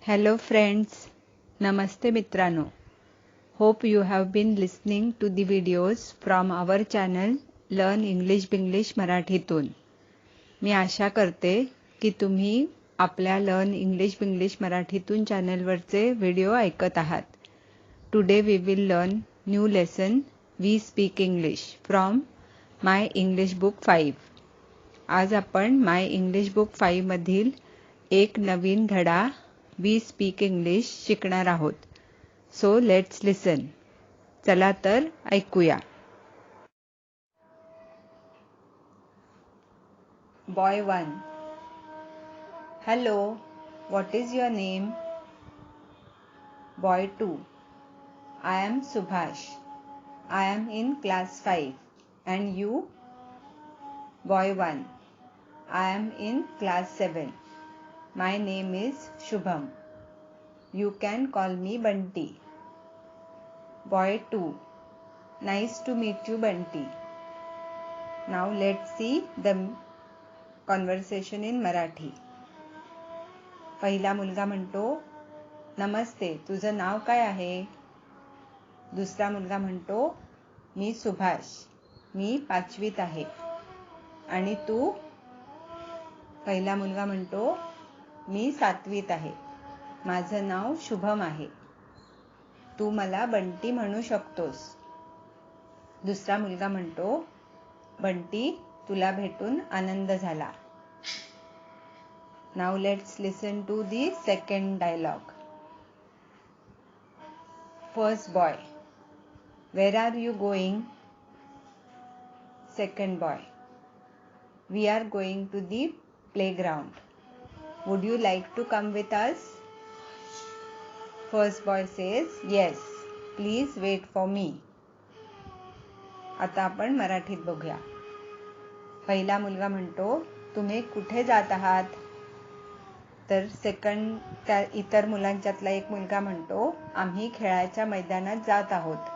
Hello friends, Namaste मित्रांनो. Hope you have been listening to the videos from our channel Learn English Binglish मराठीतून. मी आशा करते की तुम्ही आपल्या Learn English Binglish मराठीतून चॅनलवरचे व्हिडिओ ऐकत आहात. Today we will learn new lesson We Speak English from My English Book 5. आज आपण My English Book 5 मधील एक नवीन धडा We Speak English शिकणार आहोत. So let's listen. चला तर ऐकूया. Boy 1. Hello, what is your name? Boy 2. I am Subhash. I am in class 5. And you? Boy 1. I am in class 7. My name is Shubham. You can call me Bunty. Boy 2. Nice to meet you, Bunty. Now let's see the conversation in Marathi. पहिला मुलगा म्हणतो, नमस्ते, तुझं नाव काय आहे? दुसरा मुलगा म्हणतो, मी सुभाष, मी 5वीत आहे. आणि तू? पहिला मुलगा म्हणतो, मी 7वीत आहे. माझं नाव शुभम आहे. तू मला बंटी म्हणू शकतोस. दुसरा मुलगा म्हणतो, बंटी, तुला भेटून आनंद झाला. Now let's listen to the second dialogue. First boy. Where are you going? Second boy. We are going to the playground. Would you like to come with us? First boy says, yes, please wait for me. आता आपण मराठीत बघूया. पहिला मुलगा म्हणतो, तुम्ही कुठे जात आहात? तर त्या इतर मुलांच्यातला एक मुलगा म्हणतो, आम्ही खेळाच्या मैदानात जात आहोत.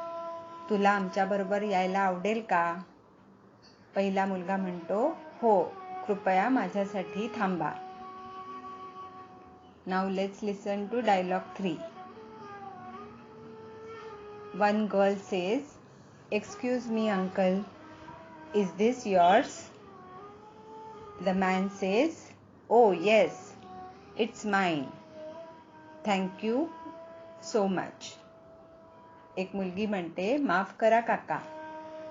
तुला आमच्याबरोबर यायला आवडेल का? पहिला मुलगा म्हणतो, हो, कृपया माझ्यासाठी थांबा. Now let's listen to dialogue 3. One girl says, excuse me uncle, is this yours? The man says, oh yes, it's mine. Thank you so much. एक मुलगी म्हणते, माफ करा काका,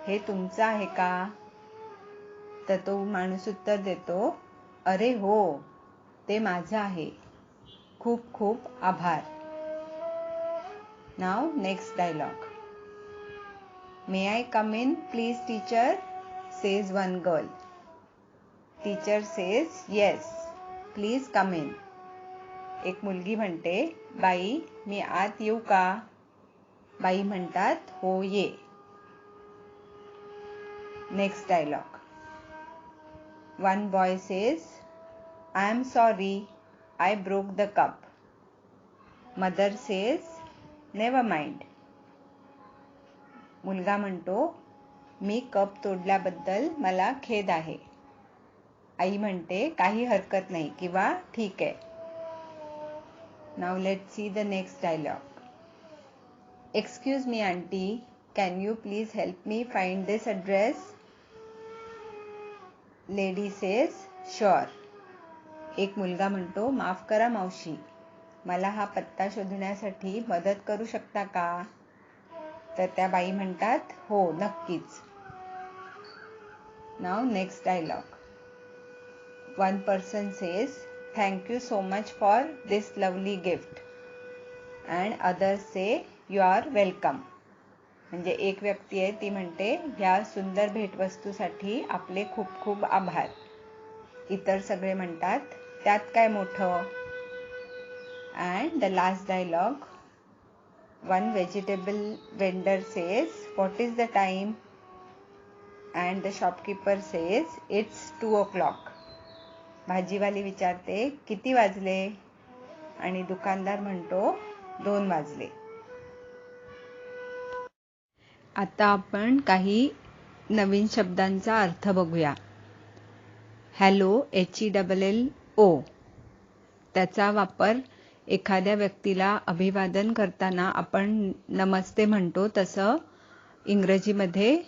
हे तुमचं आहे का? तर तो माणूस उत्तर देतो, अरे हो, ते माझं आहे. खूप खूप आभार. Now next dialogue. May I come in, please teacher? Says one girl. Teacher says, yes, please come in. एक मुलगी म्हणते, बाई, मी आत येऊ का? बाई म्हणतात, हो ये. Next dialogue. One boy says, I am sorry, I broke the cup. Mother says, never mind. मुलगा म्हणतो, मी कप तोडल्याबद्दल मला खेद आहे. आई म्हणते, काही हरकत नाही किंवा ठीक आहे. Now let's see the next dialogue. Excuse me auntie, can you please help me find this address? Lady says, sure. एक मुलगा म्हणतो, माफ करा मावशी, मला हा पत्ता शोधण्यासाठी मदत करू शकता का? तर त्या बाई म्हणतात, हो, नक्कीच. Now next dialogue. One person says, thank you so much for this lovely gift. And others say, you are welcome. म्हणजे एक व्यक्ती आहे, ती म्हणते, ह्या सुंदर भेटवस्तूसाठी आपले खूप खूप आभार. इतर सगळे म्हणतात, त्यात काय मोठं? And the last dialogue. One vegetable vendor says, what is the time? And the shopkeeper says, it's 2 o'clock. भाजीवाली विचारते, किती वाजले? आणि दुकानदार म्हणतो, 2 वाजले. आता आपण काही नवीन शब्दांचा अर्थ बघूया. हॅलो, HELLO, त्याचा वापर एखाद्या व्यक्तीला अभिवादन करताना आपण नमस्ते म्हणतो तसं इंग्रजीमध्ये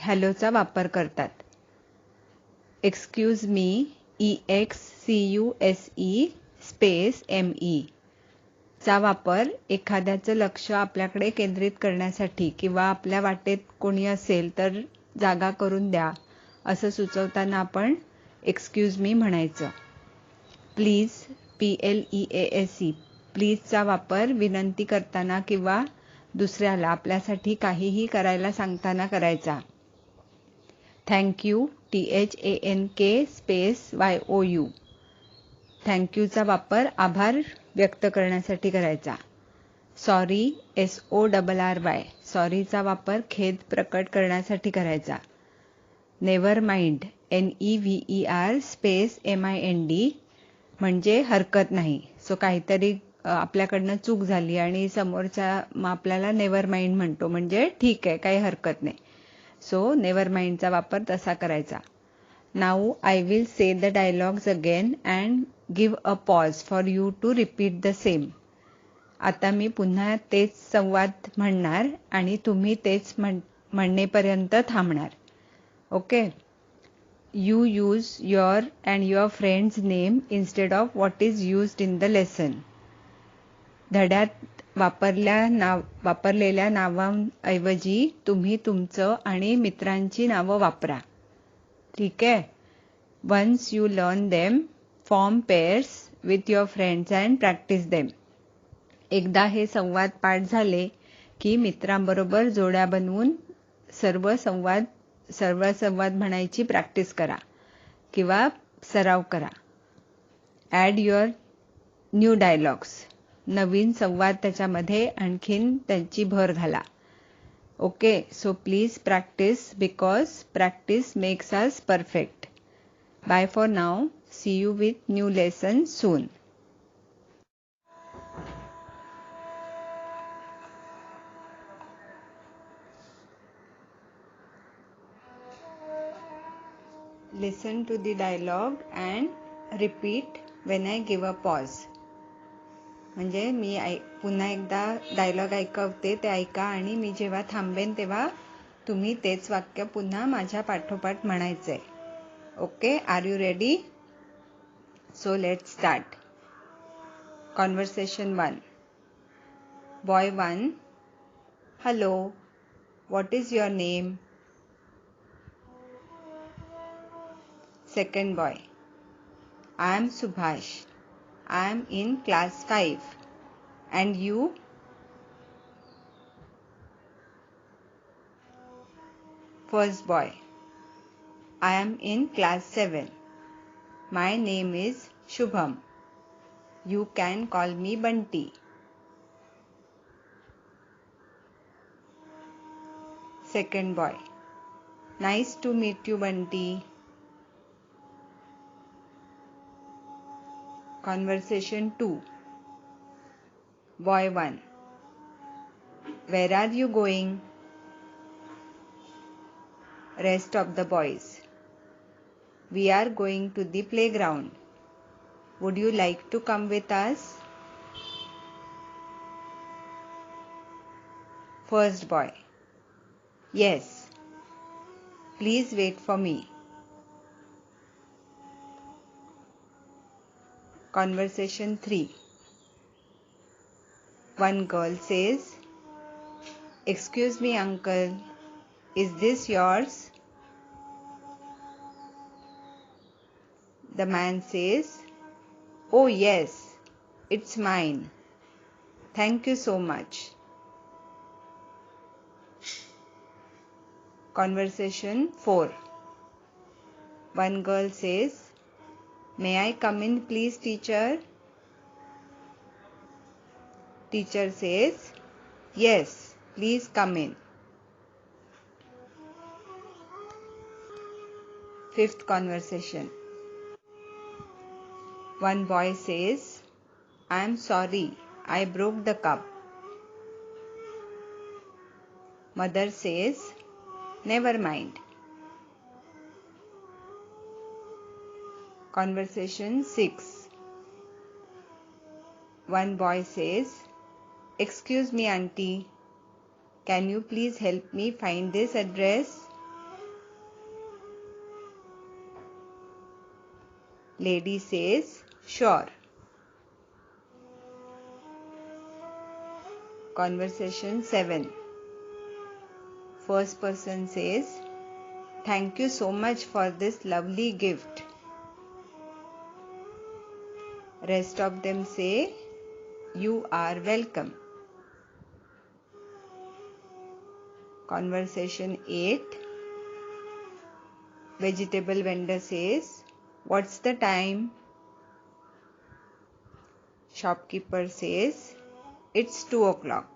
हॅलोचा वापर करतात. Excuse me, EXCUSE space ME चा वापर एखाद्याचं लक्ष आपल्याकडे केंद्रित करण्यासाठी किंवा आपल्या वाटेत कोणी असेल तर जागा करून द्या असं सुचवताना आपण एक्सक्यूज मी म्हणायचं. प्लीज, PLEASE प्लीजचा वापर विनंती करताना किंवा दुसऱ्याला आपल्यासाठी काहीही करायला सांगताना करायचा. थँक्यू, THANK स्पेस YOU थँक्यूचा वापर आभार व्यक्त करण्यासाठी करायचा. सॉरी, SORRY सॉरीचा वापर खेद प्रकट करण्यासाठी करायचा. Never mind, NEVER space MIND म्हणजे हरकत नाही. सो काहीतरी आपल्याकडनं चूक झाली आणि समोरच्या आपल्याला नेव्हर माइंड म्हणतो म्हणजे ठीक आहे, काही हरकत नाही. सो नेव्हर माइंडचा वापर तसा करायचा. Now I will say the dialogues again and give a pause for you to repeat the same. आता मी पुन्हा तेच संवाद म्हणणार आणि तुम्ही तेच म्हणणेपर्यंत थांबणार. Okay. You use your and your friend's name instead of what is used in the lesson. धड्यात वापरलेल्या नावांऐवजी तुम्ही तुमचं आणि मित्रांची नावं वापरा. ठीक आहे. Once you learn them, form pairs with your friends and practice them. एकदा हे संवाद पाठ झाले की मित्रांबरोबर जोड्या बनवून सर्व संवाद म्हणायची प्रॅक्टिस करा किंवा सराव करा. ॲड युअर न्यू डायलॉग्स नवीन संवाद त्याच्यामध्ये आणखीन त्यांची भर घाला. Okay. So please practice because practice makes us perfect. Bye for now. See you with new lesson soon. Listen to the dialogue and repeat when I give a pause. म्हणजे मी पुन्हा एकदा डायलॉग ऐकवते ते ऐका आणि मी जेव्हा थांबेन तेव्हा तुम्ही तेच वाक्य पुन्हा माझ्या पाठोपाठ म्हणायचंय. Okay. Are you ready? So let's start. Conversation 1. Boy 1. Hello, what is your name? Second boy. I am Subhash. I am in class 5. And you? First boy. I am in class 7. My name is Shubham. You can call me Bunty. Second boy. Nice to meet you, Bunty. Conversation 2. Boy 1. Where are you going? Rest of the boys. We are going to the playground. Would you like to come with us? First boy. Yes. Please wait for me. Conversation 3. One girl says, "Excuse me, uncle, is this yours?" The man says, "Oh yes, it's mine. Thank you so much." Conversation 4. One girl says, "May I come in please, teacher?" Teacher says, "Yes, please come in." Fifth conversation. One boy says, "I am sorry, I broke the cup." Mother says, "Never mind." Conversation 6. One boy says, "Excuse me, auntie, can you please help me find this address?" Lady says, "Sure." Conversation 7. First person says, "Thank you so much for this lovely gift." Rest of them say, "You are welcome." Conversation 8. Vegetable vendor says, "What's the time?" Shopkeeper says, "It's 2 o'clock."